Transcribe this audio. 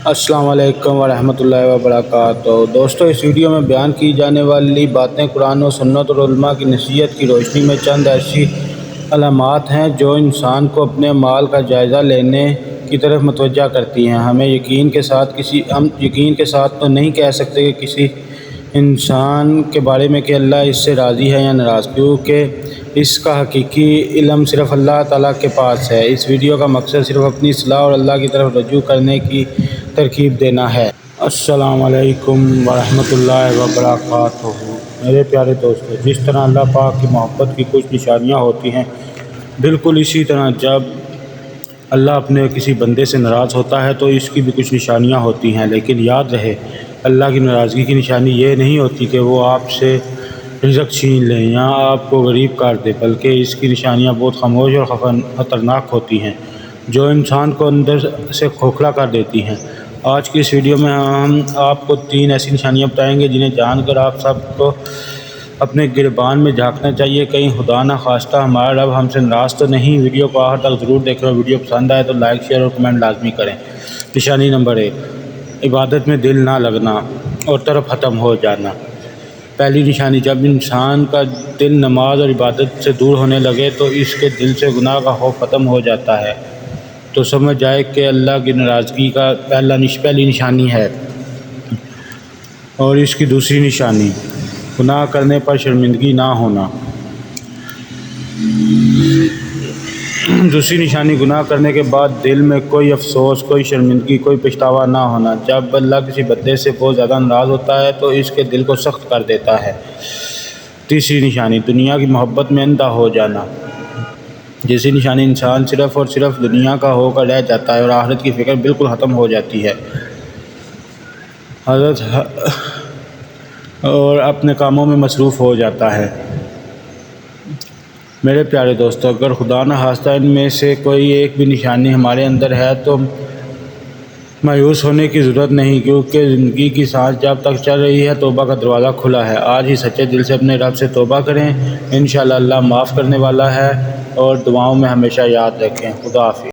السلام علیکم ورحمۃ اللہ وبرکاتہ۔ دوستو، اس ویڈیو میں بیان کی جانے والی باتیں قرآن و سنت اور علماء کی نصیحت کی روشنی میں چند ایسی علامات ہیں جو انسان کو اپنے اعمال کا جائزہ لینے کی طرف متوجہ کرتی ہیں۔ ہم یقین کے ساتھ تو نہیں کہہ سکتے کہ کسی انسان کے بارے میں کہ اللہ اس سے راضی ہے یا ناراض، کیونکہ اس کا حقیقی علم صرف اللہ تعالیٰ کے پاس ہے۔ اس ویڈیو کا مقصد صرف اپنی اصلاح اور اللہ کی طرف رجوع کرنے کی ترغیب دینا ہے۔ السلام علیکم ورحمۃ اللہ وبرکاتہ۔ میرے پیارے دوستو، جس طرح اللہ پاک کی محبت کی کچھ نشانیاں ہوتی ہیں، بالکل اسی طرح جب اللہ اپنے کسی بندے سے ناراض ہوتا ہے تو اس کی بھی کچھ نشانیاں ہوتی ہیں۔ لیکن یاد رہے، اللہ کی ناراضگی کی نشانی یہ نہیں ہوتی کہ وہ آپ سے رزق چھین لیں یا آپ کو غریب کر دے، بلکہ اس کی نشانیاں بہت خاموش اور خطرناک ہوتی ہیں، جو انسان کو اندر سے کھوکھلا کر دیتی ہیں۔ آج کی اس ویڈیو میں ہم آپ کو 3 ایسی نشانیاں بتائیں گے جنہیں جان کر آپ سب کو اپنے گریبان میں جھانکنا چاہیے، کہیں خدا نہ خواستہ ہمارا رب ہم سے ناراض تو نہیں۔ ویڈیو کو آخر تک ضرور دیکھیں اور ویڈیو پسند آئے تو لائک، شیئر اور کمنٹ لازمی کریں۔ نشانی نمبر 1، عبادت میں دل نہ لگنا اور طرف ختم ہو جانا۔ پہلی نشانی، جب انسان کا دل نماز اور عبادت سے دور ہونے لگے تو اس کے دل سے گناہ کا خوف ختم ہو جاتا ہے، تو سمجھ جائے کہ اللہ کی ناراضگی کا پہلی نشانی ہے۔ اور اس کی دوسری نشانی، گناہ کرنے پر شرمندگی نہ ہونا۔ دوسری نشانی، گناہ کرنے کے بعد دل میں کوئی افسوس، کوئی شرمندگی، کوئی پچھتاوا نہ ہونا۔ جب اللہ کسی بندے سے بہت زیادہ ناراض ہوتا ہے تو اس کے دل کو سخت کر دیتا ہے۔ تیسری نشانی، دنیا کی محبت میں اندھا ہو جانا۔ جیسی نشانی، انسان صرف اور صرف دنیا کا ہو کر رہ جاتا ہے اور آخرت کی فکر بالکل ختم ہو جاتی ہے اور اپنے کاموں میں مصروف ہو جاتا ہے۔ میرے پیارے دوستو، اگر خدا نہ خواستہ ان میں سے کوئی ایک بھی نشانی ہمارے اندر ہے تو مایوس ہونے کی ضرورت نہیں، کیونکہ زندگی کی سانس جب تک چل رہی ہے توبہ کا دروازہ کھلا ہے۔ آج ہی سچے دل سے اپنے رب سے توبہ کریں، انشاءاللہ اللہ معاف کرنے والا ہے۔ اور دعاؤں میں ہمیشہ یاد رکھیں۔ خدا حافظ۔